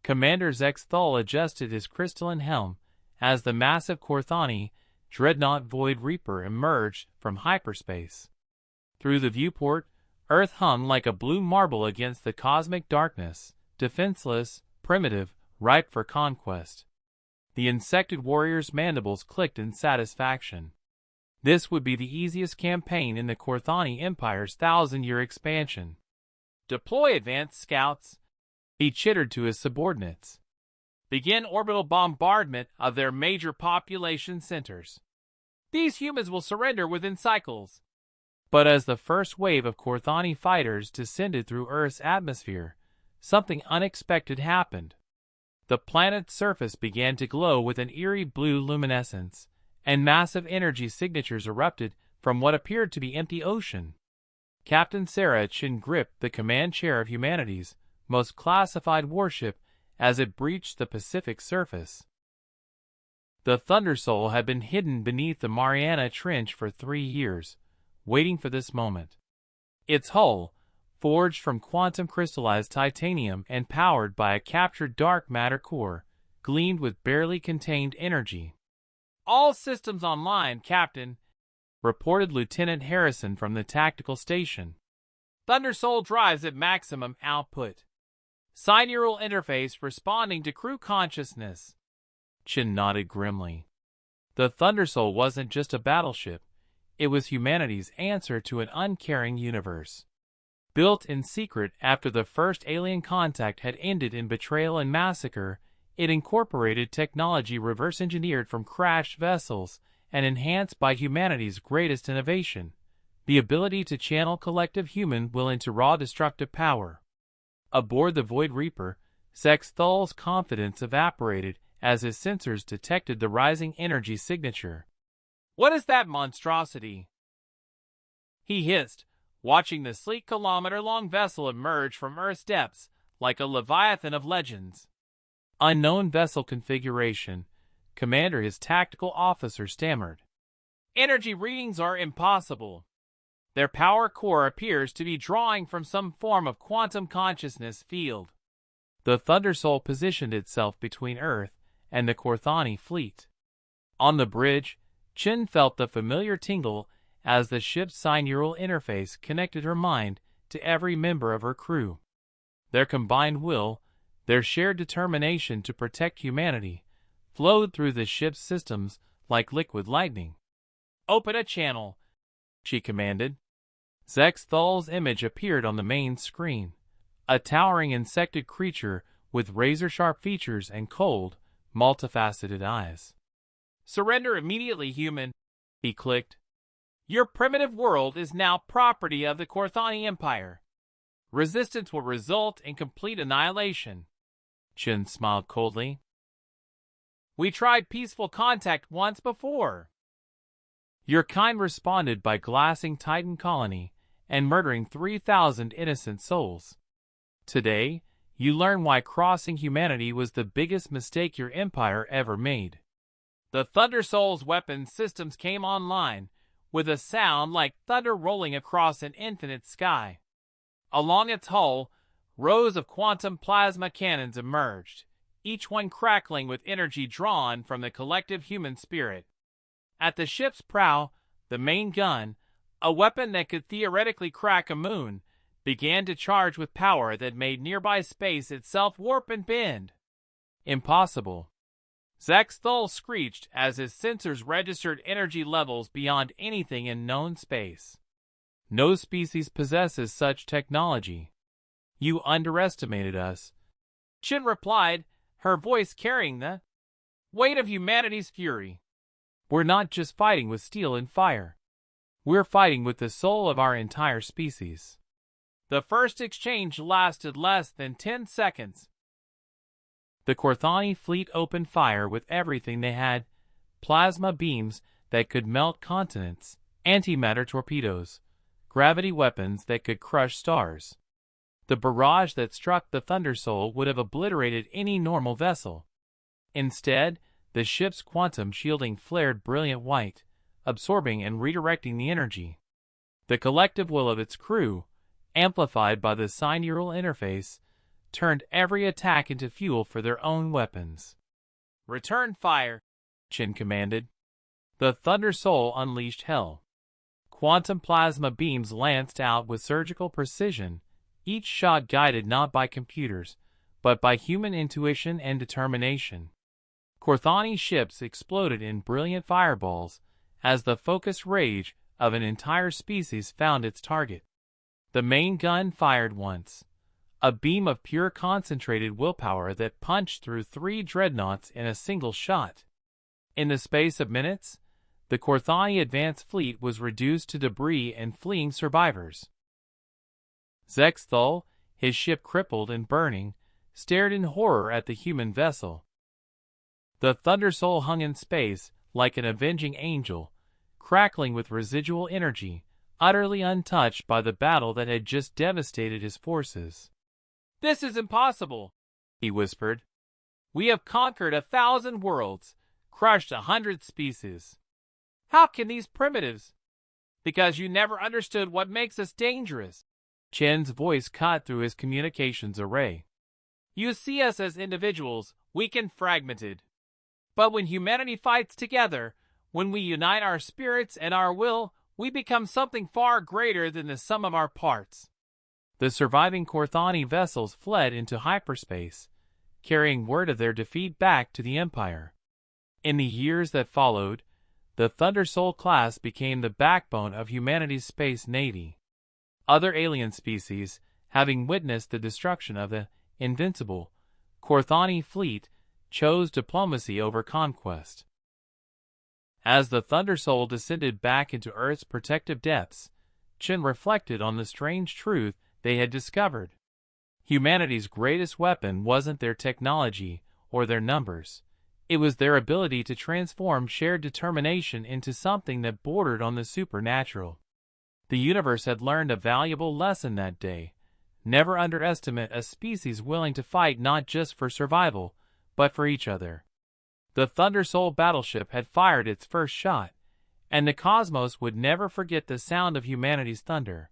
Commander Zexthal adjusted his crystalline helm as the massive Korthani dreadnought Void Reaper emerged from hyperspace. Through the viewport, Earth hung like a blue marble against the cosmic darkness, defenseless, primitive, ripe for conquest. The insected warrior's mandibles clicked in satisfaction. This would be the easiest campaign in the Korthani Empire's 1,000-year expansion. "Deploy advanced scouts," he chittered to his subordinates. "Begin orbital bombardment of their major population centers. These humans will surrender within cycles." But as the first wave of Korthani fighters descended through Earth's atmosphere, something unexpected happened. The planet's surface began to glow with an eerie blue luminescence, and massive energy signatures erupted from what appeared to be empty ocean. Captain Sarah Chin gripped the command chair of humanity's most classified warship as it breached the Pacific surface. The Thundersoul had been hidden beneath the Mariana Trench for 3 years, waiting for this moment. Its hull, forged from quantum crystallized titanium and powered by a captured dark matter core, gleamed with barely contained energy. "All systems online, Captain," reported Lieutenant Harrison from the tactical station. "Thundersoul drives at maximum output. Psi-neural interface responding to crew consciousness." Chin nodded grimly. The Thundersoul wasn't just a battleship. It was humanity's answer to an uncaring universe. Built in secret after the first alien contact had ended in betrayal and massacre, it incorporated technology reverse-engineered from crashed vessels and enhanced by humanity's greatest innovation, the ability to channel collective human will into raw destructive power. Aboard the Void Reaper, Zexthal's confidence evaporated as his sensors detected the rising energy signature. "What is that monstrosity?" he hissed, watching the sleek kilometer-long vessel emerge from Earth's depths like a leviathan of legends. "Unknown vessel configuration," Commander, his tactical officer, stammered. "Energy readings are impossible. Their power core appears to be drawing from some form of quantum consciousness field." The Thundersoul positioned itself between Earth and the Korthani fleet. On the bridge, Chin felt the familiar tingle as the ship's psi-neural interface connected her mind to every member of her crew. Their combined will, their shared determination to protect humanity, flowed through the ship's systems like liquid lightning. "Open a channel," she commanded. Zexthal's image appeared on the main screen, a towering insected creature with razor-sharp features and cold, multifaceted eyes. "Surrender immediately, human," he clicked. "Your primitive world is now property of the Korthani Empire. Resistance will result in complete annihilation." Chin smiled coldly. "We tried peaceful contact once before." "Your kind responded by glassing Titan colony and murdering 3,000 innocent souls. Today, you learn why crossing humanity was the biggest mistake your empire ever made." The Thundersoul's weapon systems came online, with a sound like thunder rolling across an infinite sky. Along its hull, rows of quantum plasma cannons emerged, each one crackling with energy drawn from the collective human spirit. At the ship's prow, the main gun, a weapon that could theoretically crack a moon, began to charge with power that made nearby space itself warp and bend. "Impossible." Zexthal screeched as his sensors registered energy levels beyond anything in known space. "No species possesses such technology. You underestimated us," Chin replied, her voice carrying the weight of humanity's fury. "We're not just fighting with steel and fire. We're fighting with the soul of our entire species." The first exchange lasted less than 10 seconds. The Korthani fleet opened fire with everything they had: plasma beams that could melt continents, antimatter torpedoes, gravity weapons that could crush stars. The barrage that struck the Thundersoul would have obliterated any normal vessel. Instead, the ship's quantum shielding flared brilliant white, absorbing and redirecting the energy. The collective will of its crew, amplified by the psi-neural interface, turned every attack into fuel for their own weapons. "Return fire," Chin commanded. The Thunder Soul unleashed hell. Quantum plasma beams lanced out with surgical precision, each shot guided not by computers, but by human intuition and determination. Corthani's ships exploded in brilliant fireballs as the focused rage of an entire species found its target. The main gun fired once, a beam of pure concentrated willpower that punched through 3 dreadnoughts in a single shot. In the space of minutes, the Corthani advance fleet was reduced to debris and fleeing survivors. Zexthal, his ship crippled and burning, stared in horror at the human vessel. The Thunder Soul hung in space like an avenging angel, crackling with residual energy, utterly untouched by the battle that had just devastated his forces. "This is impossible," he whispered. "We have conquered 1,000 worlds, crushed 100 species. How can these primitives?" "Because you never understood what makes us dangerous." Chen's voice cut through his communications array. "You see us as individuals, weak and fragmented. But when humanity fights together, when we unite our spirits and our will, we become something far greater than the sum of our parts." The surviving Corthani vessels fled into hyperspace, carrying word of their defeat back to the Empire. In the years that followed, the Thunder Soul class became the backbone of humanity's space navy. Other alien species, having witnessed the destruction of the invincible Corthani fleet, chose diplomacy over conquest. As the Thunder Soul descended back into Earth's protective depths, Chen reflected on the strange truth they had discovered. Humanity's greatest weapon wasn't their technology or their numbers. It was their ability to transform shared determination into something that bordered on the supernatural. The universe had learned a valuable lesson that day. Never underestimate a species willing to fight not just for survival, but for each other. The Thunder Soul battleship had fired its first shot, and the cosmos would never forget the sound of humanity's thunder.